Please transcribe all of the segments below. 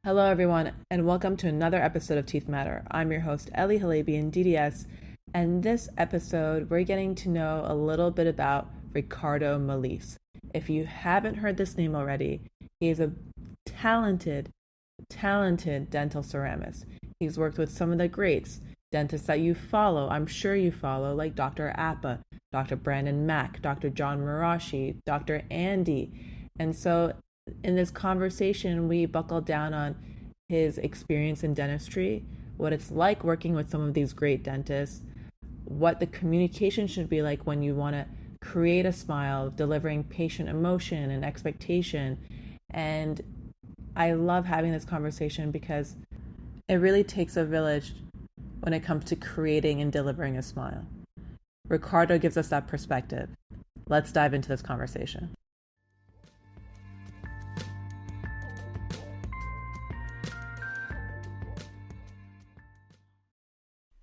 Hello, everyone, and welcome to another episode of Teeth Matter. I'm your host, Ellie Halabian, DDS, and this episode, we're getting to know a little bit about Ricardo Malise. If you haven't heard this name already, he is a talented, talented dental ceramist. He's worked with some of the greats, dentists that you follow, I'm sure you follow, like Dr. Appa, Dr. Brandon Mack, Dr. Jon Marashi, Dr. Andi. And so in this conversation, we buckled down on his experience in dentistry, what it's like working with some of these great dentists, what the communication should be like when you want to create a smile, delivering patient emotion and expectation. And I love having this conversation because it really takes a village when it comes to creating and delivering a smile. Ricardo gives us that perspective. Let's dive into this conversation.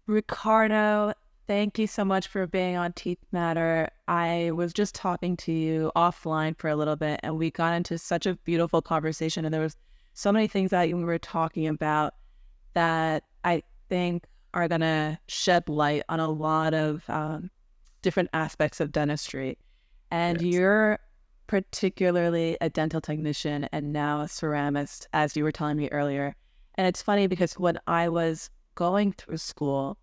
Ricardo, thank you so much for being on Teeth Matter. I was just talking to you offline for a little bit, and we got into such a beautiful conversation, and there was so many things that we were talking about that I think are going to shed light on a lot of different aspects of dentistry. And Yes. you're particularly a dental technician and now a ceramist, as you were telling me earlier. And it's funny because when I was going through school,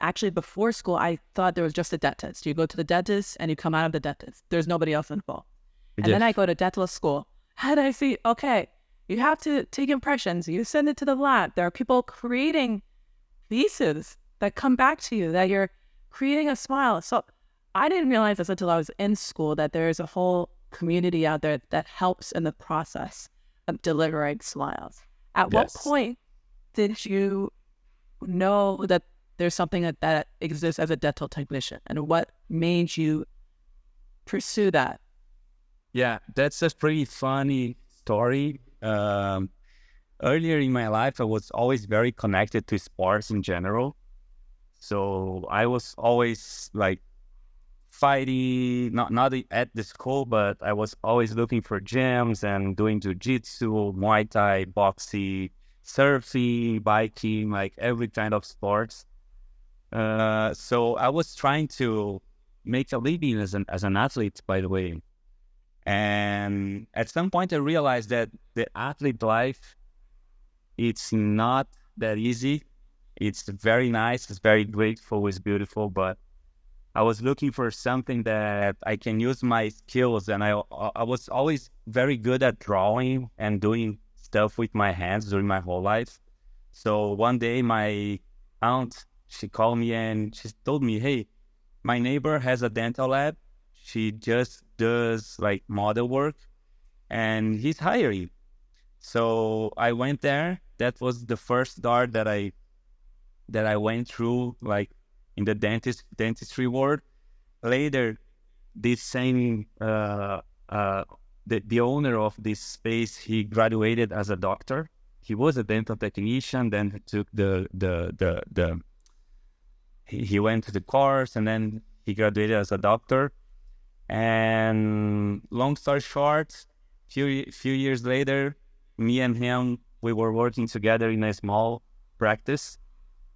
actually before school, I thought there was just a dentist. You go to the dentist and you come out of the dentist. There's nobody else involved. And then I go to dental school and I see, okay, you have to take impressions. You send it to the lab. There are people creating pieces that come back to you, that you're creating a smile. So I didn't realize this until I was in school, that there's a whole community out there that helps in the process of delivering smiles. At what Yes. point did you know that there's something that exists as a dental technician, and what made you pursue that? Yeah, that's a pretty funny story. Earlier in my life, I was always very connected to sports in general. So I was always like fighting, not at the school, but I was always looking for gyms and doing jiu-jitsu, Muay Thai, boxing, surfing, biking, like every kind of sports. So I was trying to make a living as an athlete, by the way. And at some point, I realized that the athlete life, it's not that easy. It's very nice. It's very grateful. It's beautiful. But I was looking for something that I can use my skills. And I was always very good at drawing and doing stuff with my hands during my whole life. So one day, my aunt, she called me and she told me, hey, my neighbor has a dental lab. She just does like model work and he's hiring. So I went there. That was the first door that I went through, like in the dentistry world. Later, this same the owner of this space, he graduated as a doctor. He was a dental technician. Then he took he went to the course, and then he graduated as a doctor. And long story short, few years later, me and him, we were working together in a small practice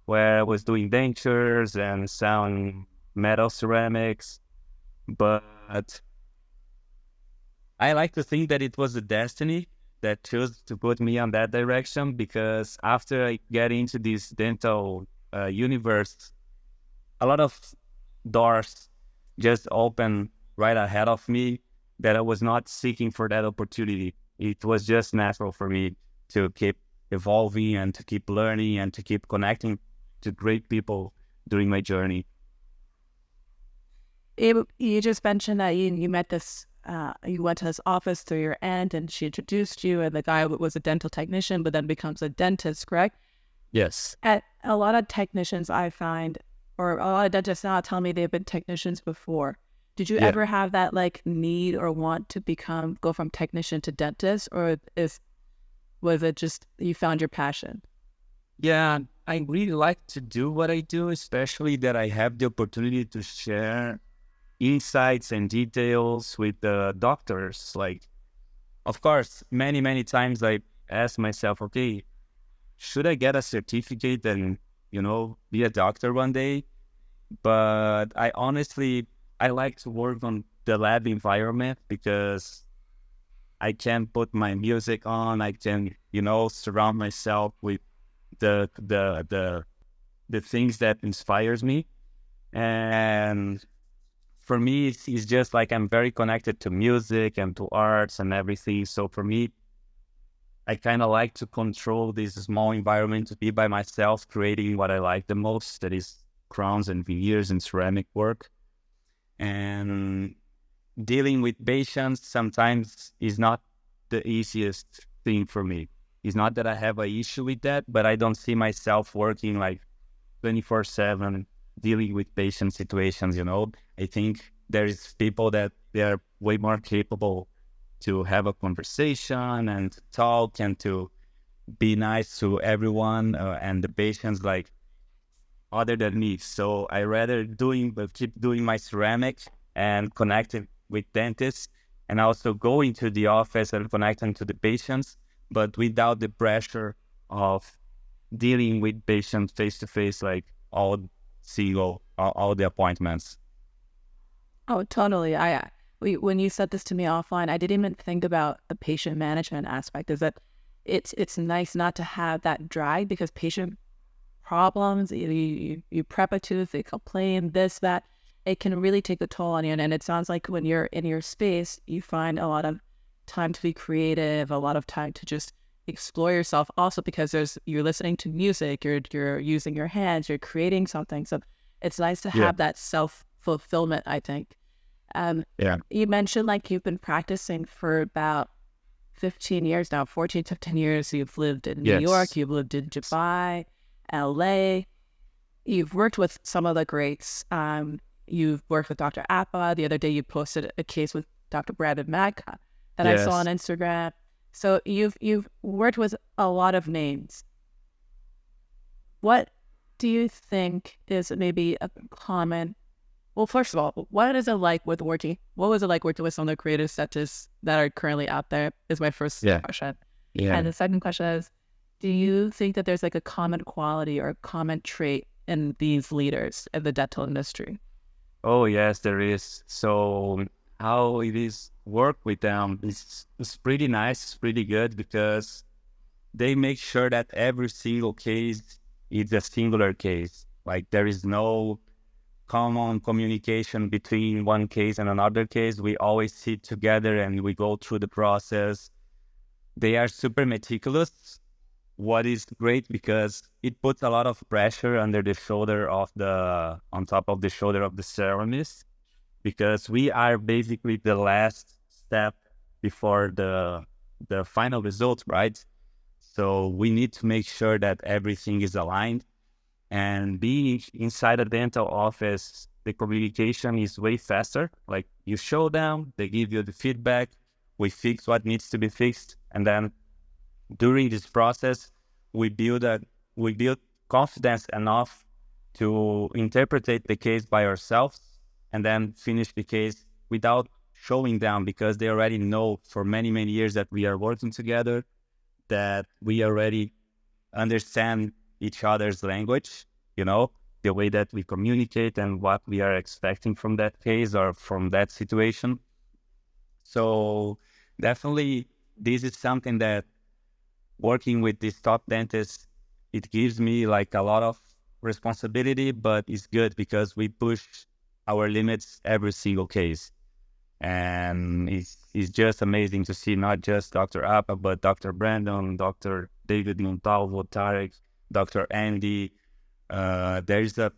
where I was doing dentures and some metal ceramics. But I like to think that it was the destiny that chose to put me on that direction, because after I get into this dental universe, a lot of doors just open right ahead of me that I was not seeking for that opportunity. It was just natural for me to keep evolving and to keep learning and to keep connecting to great people during my journey. You just mentioned that you met this, you went to his office through your aunt and she introduced you, and the guy was a dental technician but then becomes a dentist, correct? Yes. At a lot of technicians I find, or a lot of dentists now tell me they've been technicians before. Did you Yeah. ever have that like need or want to go from technician to dentist, or was it just you found your passion? Yeah, I really like to do what I do, especially that I have the opportunity to share insights and details with the doctors. Like, of course, many times ask myself, okay, should I get a certificate and, be a doctor one day? But I like to work on the lab environment because I can put my music on. I can, surround myself with the things that inspires me. And for me, it's just like I'm very connected to music and to arts and everything. So for me, I kind of like to control this small environment, to be by myself, creating what I like the most, that is crowns and veneers and ceramic work. And dealing with patients sometimes is not the easiest thing for me. It's not that I have an issue with that, but I don't see myself working like 24/7 dealing with patient situations. I think there is people that they are way more capable to have a conversation and to talk and to be nice to everyone and the patients, like, other than me. So I rather keep doing my ceramic and connecting with dentists, and also going to the office and connecting to the patients, but without the pressure of dealing with patients face to face, like all the appointments. Oh, totally. When you said this to me offline, I didn't even think about the patient management aspect. Is that it's nice not to have that drag, because patient problems, you prep a tooth, they complain, this, that, it can really take a toll on you. And it sounds like when you're in your space, you find a lot of time to be creative, a lot of time to just explore yourself. Also, because you're listening to music, you're using your hands, you're creating something. So it's nice to have that self-fulfillment, I think. You mentioned like you've been practicing for about 15 years now, 14, 15 years. You've lived in New York, you've lived in Dubai, LA. You've worked with some of the greats. You've worked with Dr. Appa. The other day you posted a case with Dr. Brandon Mack that I saw on Instagram. So you've worked with a lot of names. What do you think is maybe a common... Well, first of all, what was it like working with some of the creative dentists that are currently out there is my first question. Yeah. And the second question is, do you think that there's like a common quality or a common trait in these leaders in the dental industry? Oh, yes, there is. So how it is work with them is pretty nice, it's pretty good, because they make sure that every single case is a singular case. Like there is no common communication between one case and another case. We always sit together and we go through the process. They are super meticulous, what is great because it puts a lot of pressure on top of the shoulder of the ceramist, because we are basically the last step before the final result, right? So we need to make sure that everything is aligned. And being inside a dental office, the communication is way faster. Like you show them, they give you the feedback, we fix what needs to be fixed. And then during this process, we build confidence enough to interpret the case by ourselves and then finish the case without showing them, because they already know for many, many years that we are working together, that we already understand each other's language, the way that we communicate and what we are expecting from that case or from that situation. So definitely this is something that working with these top dentists, it gives me like a lot of responsibility, but it's good because we push our limits every single case. And it's just amazing to see not just Dr. Appa, but Dr. Brandon, Dr. David Montalvo, Tarek, Dr. Andi. There's a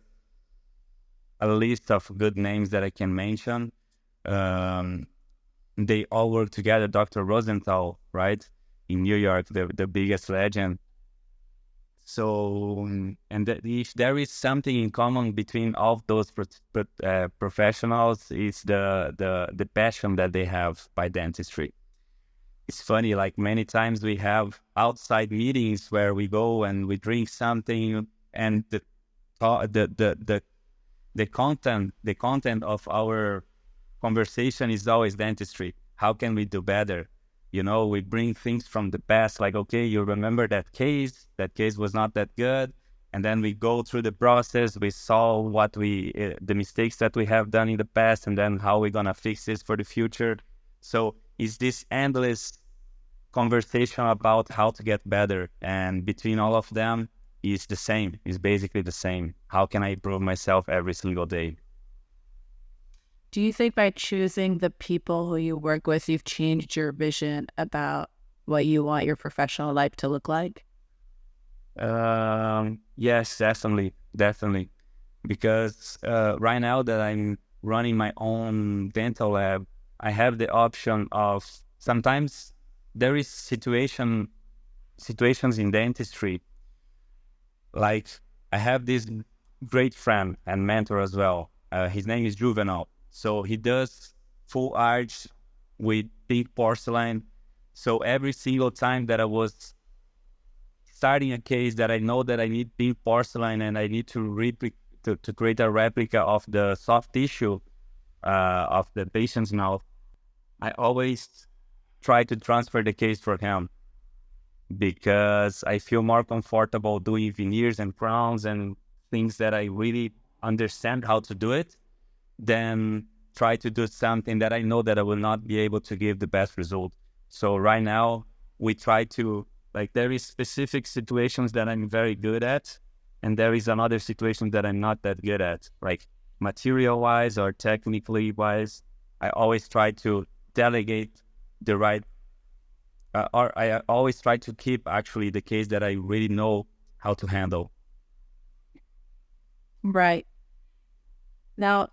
list of good names that I can mention. They all work together. Dr. Rosenthal, right, in New York, the biggest legend. So, and if there is something in common between all of those professionals, is the passion that they have by dentistry. It's funny, like many times we have outside meetings where we go and we drink something, and the content of our conversation is always dentistry. How can we do better? We bring things from the past, like, okay, you remember that case was not that good. And then we go through the process, we solve the mistakes that we have done in the past, and then how we're going to fix this for the future. So it's this endless conversation about how to get better. And between all of them is basically the same. How can I improve myself every single day? Do you think by choosing the people who you work with, you've changed your vision about what you want your professional life to look like? Yes, definitely. Because right now that I'm running my own dental lab, I have the option of sometimes there is situations in dentistry. Like I have this great friend and mentor as well. His name is Juvenal. So he does full arch with pink porcelain. So every single time that I was starting a case that I know that I need pink porcelain and I need to create a replica of the soft tissue of the patient's mouth, I always try to transfer the case for him because I feel more comfortable doing veneers and crowns and things that I really understand how to do it than try to do something that I know that I will not be able to give the best result. So right now we try to, like, there is specific situations that I'm very good at, and there is another situation that I'm not that good at, like material wise or technically wise. I always try to delegate the right or I always try to keep actually the case that I really know how to handle. Right. Now,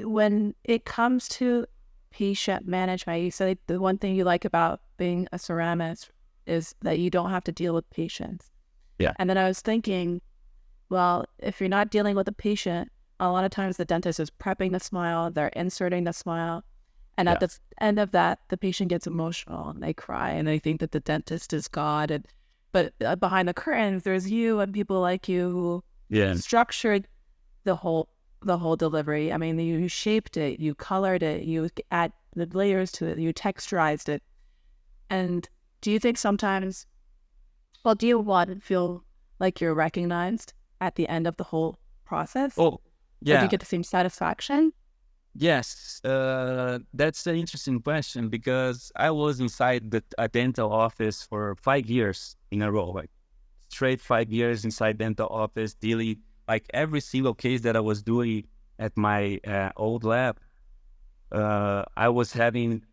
when it comes to patient management, you said the one thing you like about being a ceramist is that you don't have to deal with patients. Yeah. And then I was thinking, well, if you're not dealing with a patient, a lot of times the dentist is prepping the smile, they're inserting the smile. And at the end of that, the patient gets emotional and they cry and they think that the dentist is God. But behind the curtains, there's you and people like you who structured the whole delivery. I mean, you shaped it, you colored it, you add the layers to it, you texturized it. And do you think sometimes, do you want to feel like you're recognized at the end of the whole process? Oh, yeah. Or do you get the same satisfaction? Yes, that's an interesting question because I was inside a dental office for 5 years in a row, like straight 5 years inside dental office, dealing like every single case that I was doing at my old lab. I was having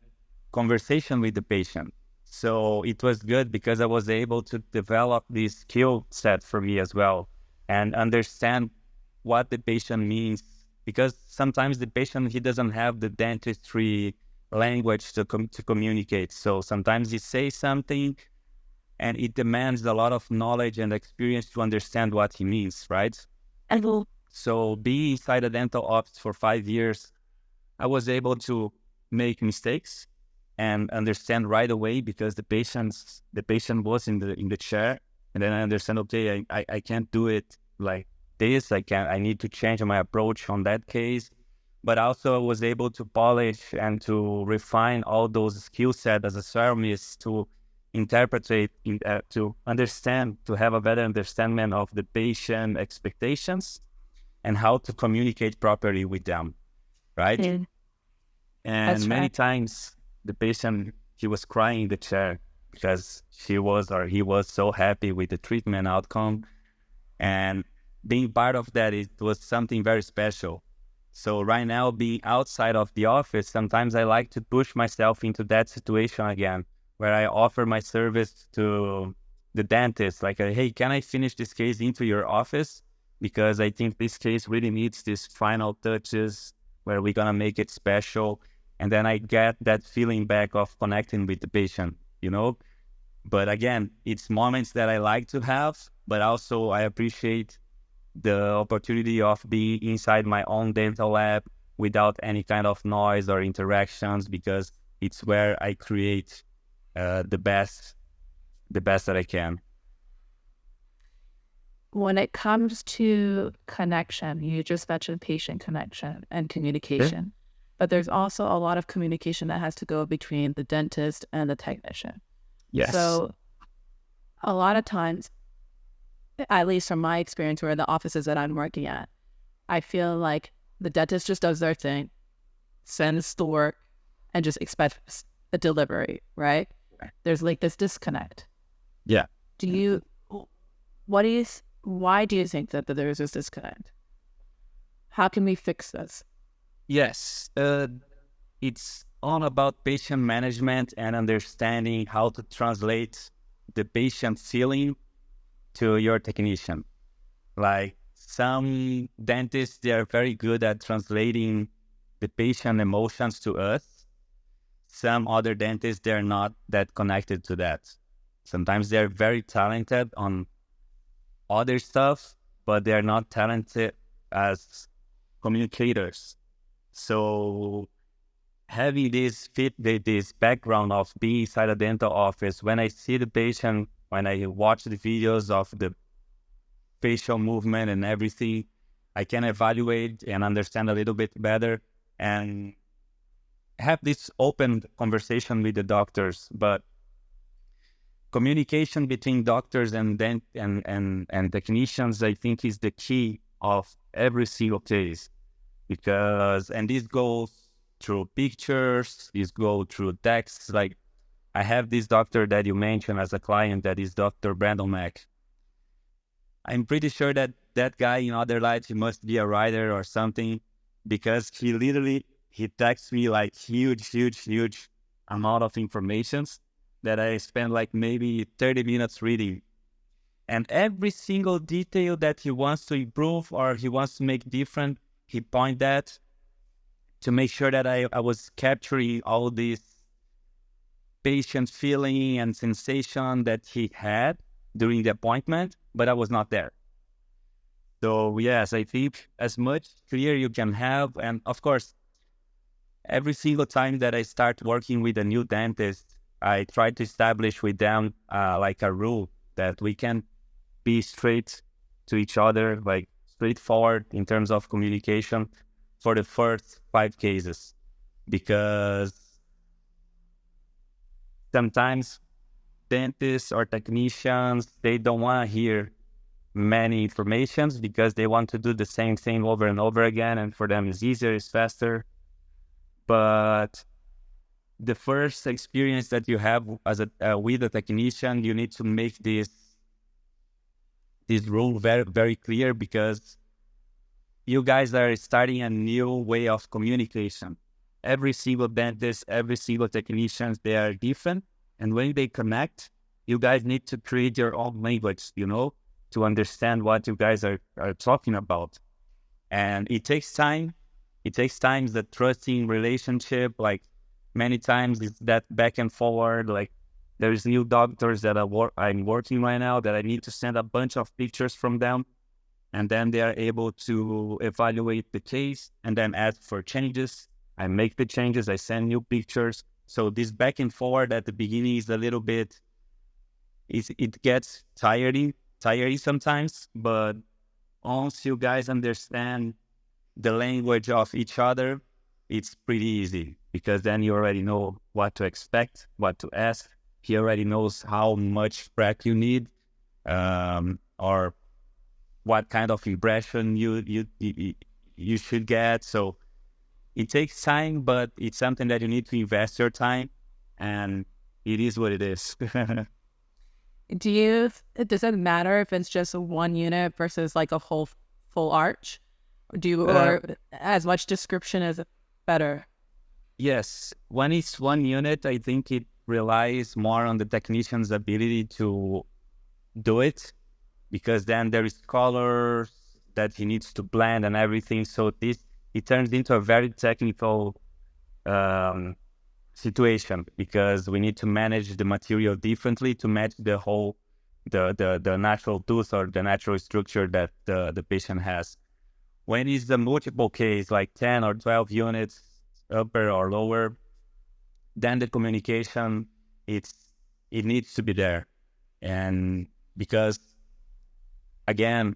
conversation with the patient, so it was good because I was able to develop this skill set for me as well and understand what the patient means. Because sometimes the patient, he doesn't have the dentistry language to communicate. So sometimes he says something and it demands a lot of knowledge and experience to understand what he means, right? And so being inside a dental office for 5 years, I was able to make mistakes and understand right away because the patient was in the chair, and then I understand, okay, I can't do it like this. I need to change my approach on that case. But also I was able to polish and to refine all those skill sets as a ceramist to interpret, to understand, to have a better understanding of the patient expectations and how to communicate properly with them, right? Mm. And many times the patient, he was crying in the chair because he was so happy with the treatment outcome. And being part of that, it was something very special. So right now, being outside of the office, sometimes I like to push myself into that situation again, where I offer my service to the dentist, like, hey, can I finish this case into your office? Because I think this case really needs these final touches where we're going to make it special. And then I get that feeling back of connecting with the patient, But again, it's moments that I like to have, but also I appreciate the opportunity of being inside my own dental lab without any kind of noise or interactions, because it's where I create the best that I can. When it comes to connection, you just mentioned patient connection and communication. but there's also a lot of communication that has to go between the dentist and the technician. Yes. So a lot of times, at least from my experience or in the offices that I'm working at, I feel like the dentist just does their thing, sends the work, and just expects a delivery, right? There's like this disconnect. Yeah. Why do you think that there's this disconnect? How can we fix this? Yes. It's all about patient management and understanding how to translate the patient feeling to your technician. Like some dentists, they are very good at translating the patient emotions to us. Some other dentists, they're not that connected to that. Sometimes they're very talented on other stuff, but they're not talented as communicators. So having this background of being inside a dental office, when I see the patient, when I watch the videos of the facial movement and everything, I can evaluate and understand a little bit better and have this open conversation with the doctors. But communication between doctors and technicians, I think, is the key of every single case, because this goes through pictures, this goes through texts. Like I have this doctor that you mentioned as a client, that is Dr. Mack. I'm pretty sure that that guy in other lives, he must be a writer or something, because he texts me like huge amount of informations that I spend like maybe 30 minutes reading. And every single detail that he wants to improve or he wants to make different, he point that to make sure that I was capturing all this patient feeling and sensation that he had during the appointment, but I was not there. So yes, I think as much clear you can have. And of course, every single time that I start working with a new dentist, I try to establish with them like a rule that we can be straight to each other, like straightforward in terms of communication for the first 5 cases. Because sometimes dentists or technicians, they don't want to hear many informations because they want to do the same thing over and over again, and for them it's easier, it's faster. But the first experience that you have as with a technician, you need to make this rule very, very clear, because you guys are starting a new way of communication. Every single dentist, every single technician, they are different. And when they connect, you guys need to create your own language, to understand what you guys are talking about. And it takes time. It takes time, the trusting relationship. Like many times it's that back and forward. Like there's new doctors that I'm working right now that I need to send a bunch of pictures from them. And then they are able to evaluate the case and then ask for changes. I make the changes, I send new pictures. So this back and forward at the beginning is a little bit, it gets tiring sometimes. But once you guys understand the language of each other, it's pretty easy, because then you already know what to expect, what to ask. He already knows how much prep you need, or what kind of impression you should get. So it takes time, but it's something that you need to invest your time, and it is what it is. Does it matter if it's just one unit versus like a whole full arch? Or as much description as better? Yes, when it's one unit, I think it relies more on the technician's ability to do it, because then there is colors that he needs to blend and everything. So it turns into a very technical situation, because we need to manage the material differently to match the natural tooth or the natural structure that the patient has. When it's the multiple case, like 10 or 12 units, upper or lower, then the communication, it needs to be there. And because, again,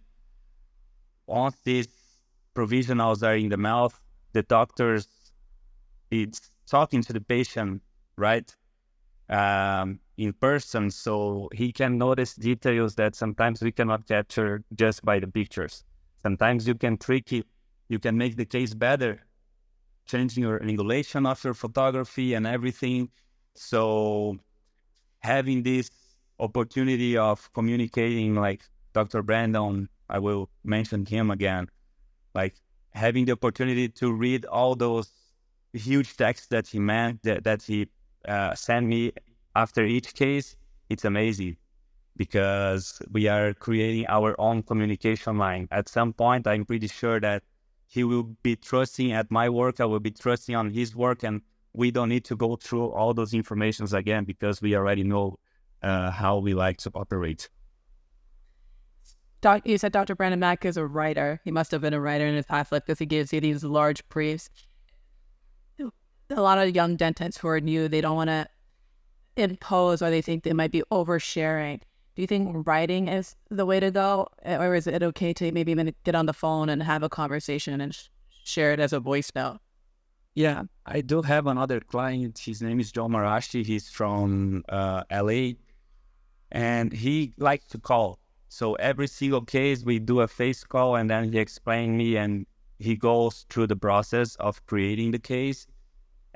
once these provisionals are in the mouth, the doctors, it's talking to the patient, right? In person, so he can notice details that sometimes we cannot capture just by the pictures. Sometimes you can trick it, you can make the case better, changing your angulation of your photography and everything. So having this opportunity of communicating, like Dr. Brandon, I will mention him again, like having the opportunity to read all those huge texts that he sent me after each case, it's amazing because we are creating our own communication line. At some point, I'm pretty sure that he will be trusting at my work, I will be trusting on his work, and we don't need to go through all those informations again because we already know how we like to operate. You said Dr. Brandon Mack is a writer. He must have been a writer in his past life because he gives you these large briefs. A lot of young dentists who are new, they don't want to impose, or they think they might be oversharing. Do you think writing is the way to go? Or is it okay to maybe even get on the phone and have a conversation and share it as a voice note? Yeah, I do have another client. His name is Jon Marashi. He's from LA, and he likes to call. So every single case, we do a face call, and then he explains me, and he goes through the process of creating the case.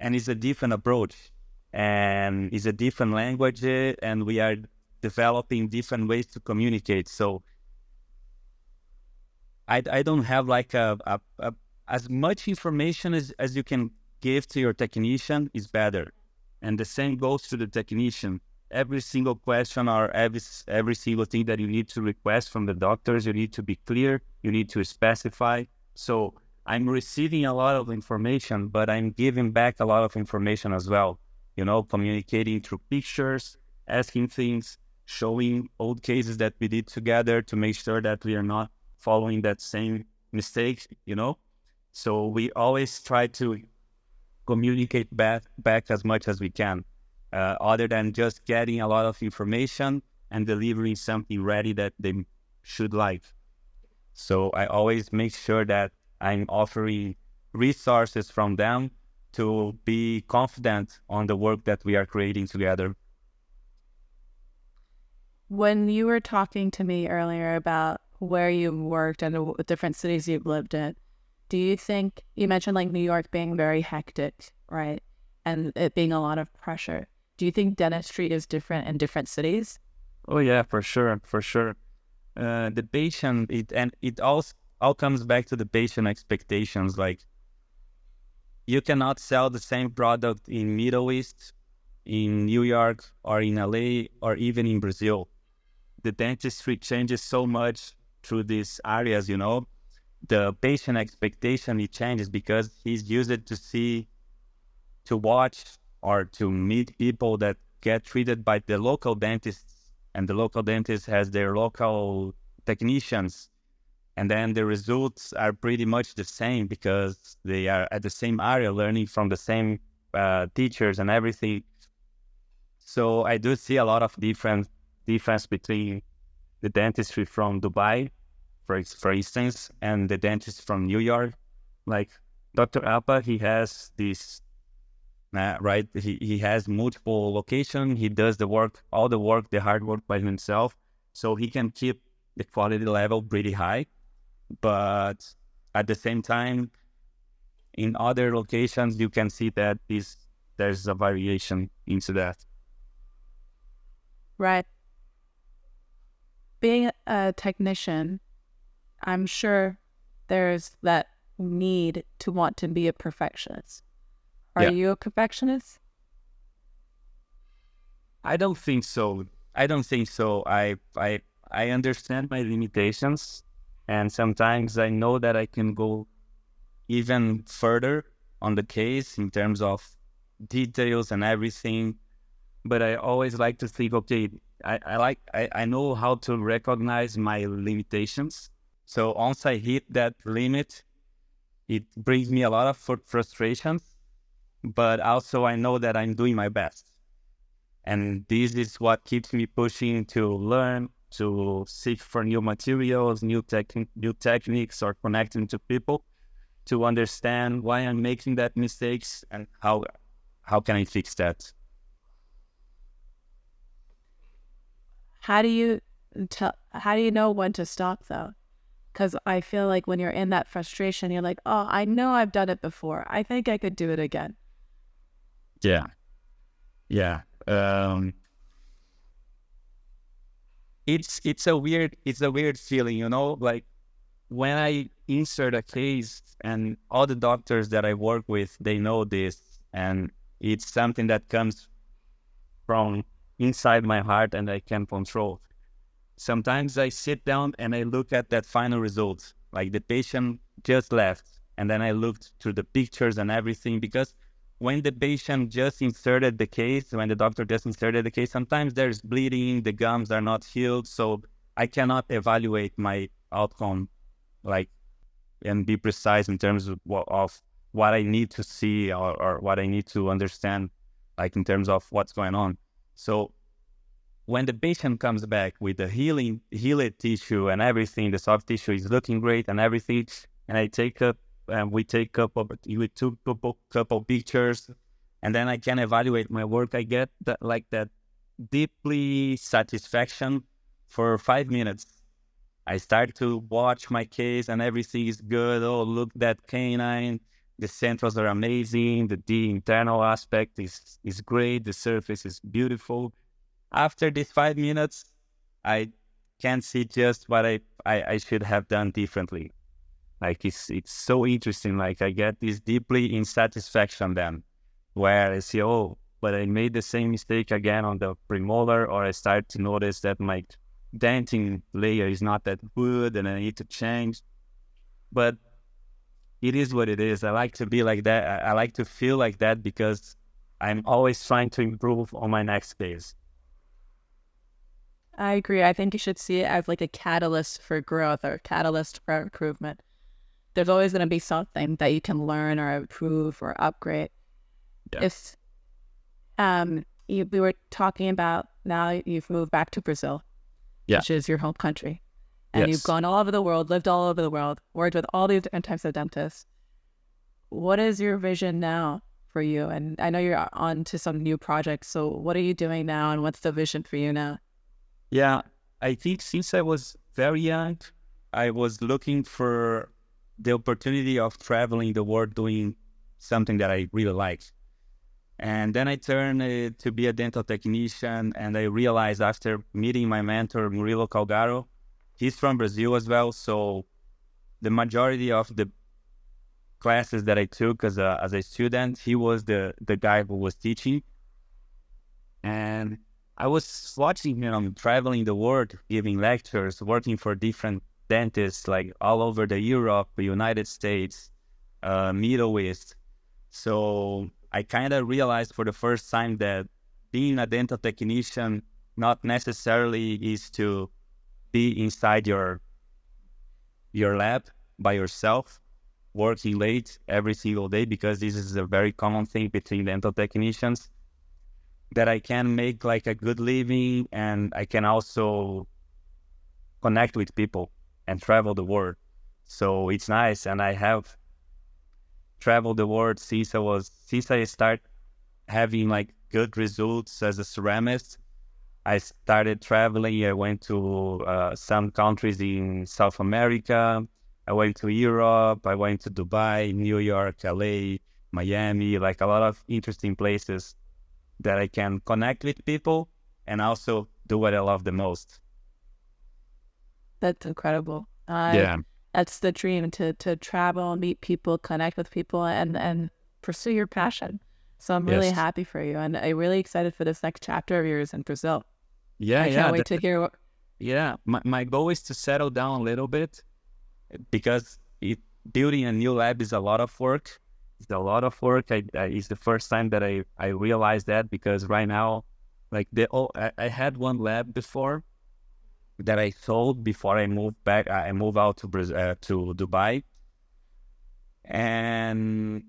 And it's a different approach, and it's a different language, and we are developing different ways to communicate. So I don't have like as much information as you can give to your technician is better. And the same goes to the technician. Every single question or every single thing that you need to request from the doctors, you need to be clear, you need to specify. So I'm receiving a lot of information, but I'm giving back a lot of information as well. Communicating through pictures, asking things, showing old cases that we did together to make sure that we are not following that same mistake, So we always try to communicate back as much as we can, other than just getting a lot of information and delivering something ready that they should like. So I always make sure that I'm offering resources from them to be confident on the work that we are creating together. When you were talking to me earlier about where you worked and the different cities you've lived in, do you think, you mentioned like New York being very hectic, right? And it being a lot of pressure. Do you think dentistry is different in different cities? Oh yeah, for sure. The patient, it all comes back to the patient expectations. Like, you cannot sell the same product in Middle East, in New York, or in LA, or even in Brazil. The dentistry changes so much through these areas, The patient expectation, it changes because he's used to watch or to meet people that get treated by the local dentists, and the local dentist has their local technicians. And then the results are pretty much the same because they are at the same area, learning from the same teachers and everything. So I do see a lot of difference between the dentistry from Dubai, for instance, and the dentist from New York. Like Dr. Alpa, he has this, right? He has multiple locations. He does the hard work by himself. So he can keep the quality level pretty high. But at the same time, in other locations, you can see that there's a variation into that. Right. Being a technician, I'm sure there's that need to want to be a perfectionist. Are you a perfectionist? I don't think so. I understand my limitations, and sometimes I know that I can go even further on the case in terms of details and everything. But I always like to think, okay, I know how to recognize my limitations. So once I hit that limit, it brings me a lot of frustrations, but also I know that I'm doing my best. And this is what keeps me pushing to learn, to seek for new materials, new techniques, or connecting to people, to understand why I'm making that mistakes and how can I fix that. How do you know when to stop though? Because I feel like when you're in that frustration, you're like, oh, I know I've done it before. I think I could do it again. Yeah. Yeah. It's a weird feeling, you know, like when I insert a case and all the doctors that I work with, they know this, and it's something that comes from inside my heart and I can control. Sometimes I sit down and I look at that final result, like the patient just left, and then I looked through the pictures and everything, because when the patient just inserted the case, when the doctor just inserted the case, sometimes there's bleeding, the gums are not healed, so I cannot evaluate my outcome, like, and be precise in terms of what I need to see or what I need to understand, like in terms of what's going on. So when the patient comes back with the healed tissue and everything, the soft tissue is looking great and everything, and we take a couple pictures, and then I can evaluate my work. I get that deeply satisfaction for 5 minutes. I start to watch my case and everything is good. Oh, look, that canine, the centrals are amazing. The internal aspect is great. The surface is beautiful. After these 5 minutes, I can see just what I should have done differently. Like it's so interesting. Like I get this deeply in satisfaction then, where I see, oh, but I made the same mistake again on the premolar, or I start to notice that my denting layer is not that good and I need to change. But it is what it is. I like to be like that. I like to feel like that because I'm always trying to improve on my next case. I agree. I think you should see it as like a catalyst for growth or a catalyst for improvement. There's always going to be something that you can learn or improve or upgrade. Yeah. If we were talking about now you've moved back to Brazil, which is your home country, and you've gone all over the world, lived all over the world, worked with all these different types of dentists. What is your vision now for you? And I know you're on to some new projects. So what are you doing now, and what's the vision for you now? Yeah, I think since I was very young, I was looking for the opportunity of traveling the world doing something that I really liked. And then I turned to be a dental technician, and I realized after meeting my mentor, Murilo Calgaro, he's from Brazil as well, so the majority of the classes that I took as a student, he was the guy who was teaching. And I was watching him traveling the world, giving lectures, working for different dentists, like all over the Europe, the United States, Middle East. So I kind of realized for the first time that being a dental technician not necessarily is to be inside your lab by yourself, working late every single day, because this is a very common thing between dental technicians, that I can make like a good living, and I can also connect with people and travel the world. So it's nice. And I have traveled the world since I start having like good results as a ceramist. I started traveling. I went to some countries in South America. I went to Europe. I went to Dubai, New York, LA, Miami, like a lot of interesting places that I can connect with people and also do what I love the most. That's incredible. Yeah. That's the dream, to travel, meet people, connect with people, and pursue your passion. So I'm really happy for you, and I'm really excited for this next chapter of yours in Brazil. Yeah, I can't wait to hear what... Yeah, my goal is to settle down a little bit, because building a new lab is a lot of work. It's a lot of work. It's the first time that I realized that, because right now, like I had one lab before that I sold before I moved back. I moved out to Dubai, and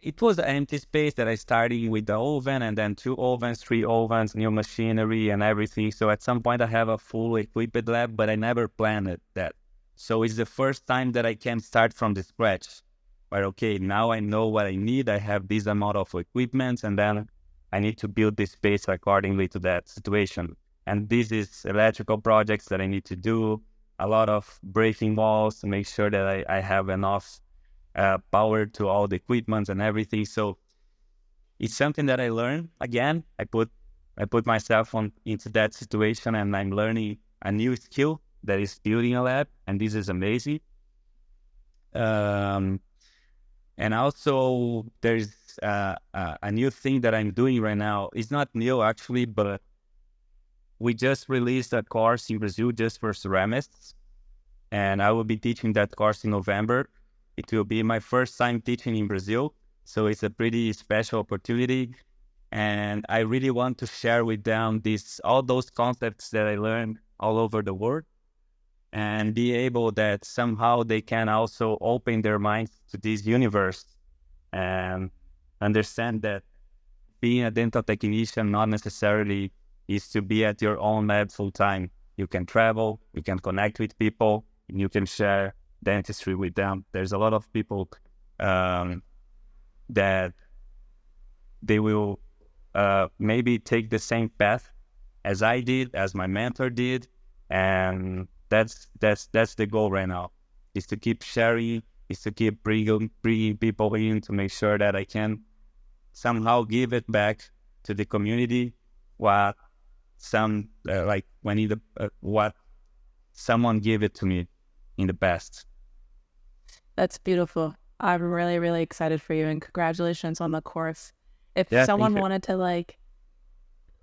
it was an empty space that I started with the oven, and then 2 ovens, 3 ovens, new machinery and everything. So at some point I have a full equipped lab, but I never planned that. So it's the first time that I can start from the scratch. where, okay, now I know what I need. I have this amount of equipment, and then I need to build this space accordingly to that situation. And this is electrical projects that I need to do, a lot of breaking walls to make sure that I have enough power to all the equipment and everything. So it's something that I learned. Again, I put myself into that situation, and I'm learning a new skill that is building a lab, and this is amazing. And also there's a new thing that I'm doing right now. It's not new actually, but we just released a course in Brazil just for ceramists, and I will be teaching that course in November. It will be my first time teaching in Brazil, so it's a pretty special opportunity. And I really want to share with them all those concepts that I learned all over the world, and be able that somehow they can also open their minds to this universe and understand that being a dental technician not necessarily is to be at your own lab full time. You can travel, you can connect with people, and you can share dentistry with them. There's a lot of people that they will maybe take the same path as I did, as my mentor did, and that's the goal right now. Is to keep sharing, is to keep bringing people in to make sure that I can somehow give it back to the community what what someone gave it to me in the past. That's beautiful. I'm really, really excited for you, and congratulations on the course. If someone wanted to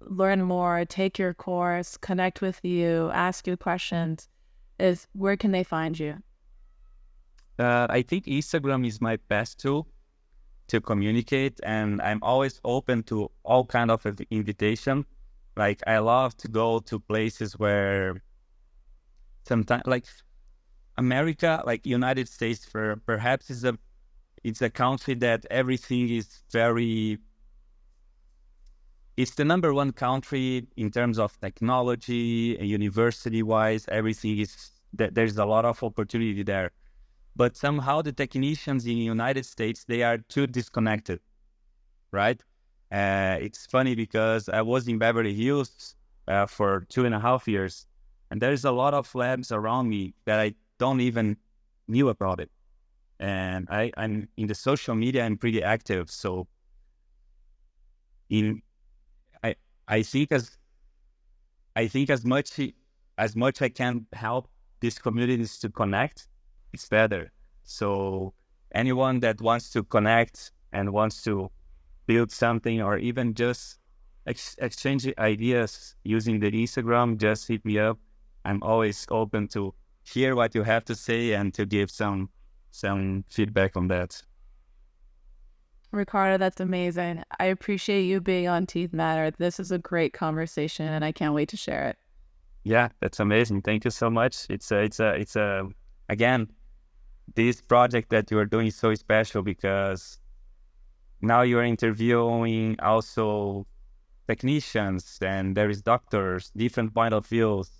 learn more, take your course, connect with you, ask you questions, where can they find you? I think Instagram is my best tool to communicate, and I'm always open to all kind of invitation. Like, I love to go to places where sometimes, like America, like United States, perhaps it's a country that everything is it's the number one country in terms of technology, university-wise. Everything is that there's a lot of opportunity there. But somehow the technicians in the United States, they are too disconnected, right? It's funny because I was in Beverly Hills for 2.5 years, and there's a lot of labs around me that I don't even knew about it. And I'm in the social media, I'm pretty active. So I think as much I can help these communities to connect, it's better. So anyone that wants to connect and wants to build something, or even just exchange ideas using the Instagram, just hit me up. I'm always open to hear what you have to say and to give some feedback on that. Ricardo, that's amazing. I appreciate you being on Teeth Matter. This is a great conversation, and I can't wait to share it. Yeah, that's amazing. Thank you so much. It's again, this project that you are doing is so special, because now you're interviewing also technicians, and there is doctors, different point of views,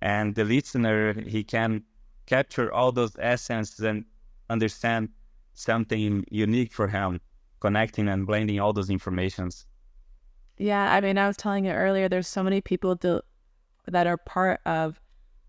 and the listener, he can capture all those essence and understand something unique for him, connecting and blending all those informations. Yeah, I mean, I was telling you earlier, there's so many people that are part of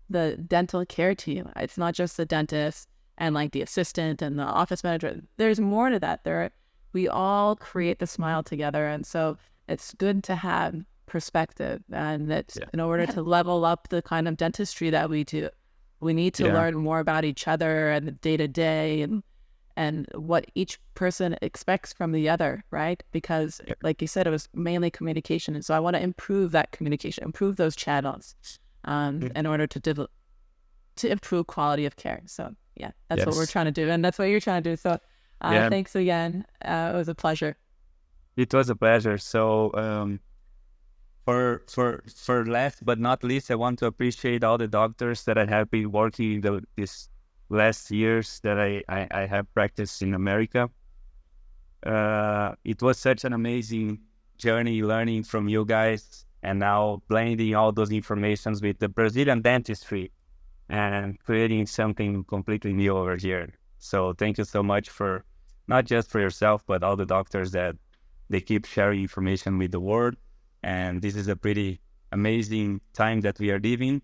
the dental care team. It's not just the dentist and the assistant and the office manager. There's more to that. We all create the smile together, and so it's good to have perspective. And it's in order to level up the kind of dentistry that we do, we need to learn more about each other and the day to day and what each person expects from the other, right? Because like you said, it was mainly communication. And so I want to improve that communication, improve those channels in order to improve quality of care. So yeah, that's what we're trying to do. And that's what you're trying to do. So thanks again. It was a pleasure. It was a pleasure. So for last but not least, I want to appreciate all the doctors that I have been working this last years that I have practiced in America. It was such an amazing journey learning from you guys, and now blending all those informations with the Brazilian dentistry and creating something completely new over here. So thank you so much for not just for yourself, but all the doctors that they keep sharing information with the world. And this is a pretty amazing time that we are living.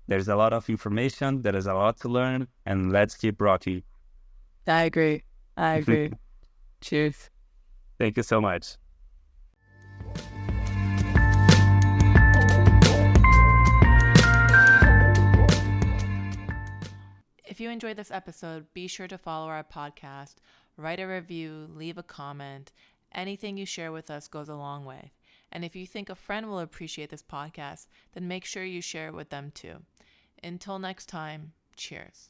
There's a lot of information, there is a lot to learn, and let's keep rocking. I agree. Cheers. Thank you so much. If you enjoyed this episode, be sure to follow our podcast, write a review, leave a comment. Anything you share with us goes a long way. And if you think a friend will appreciate this podcast, then make sure you share it with them too. Until next time, cheers.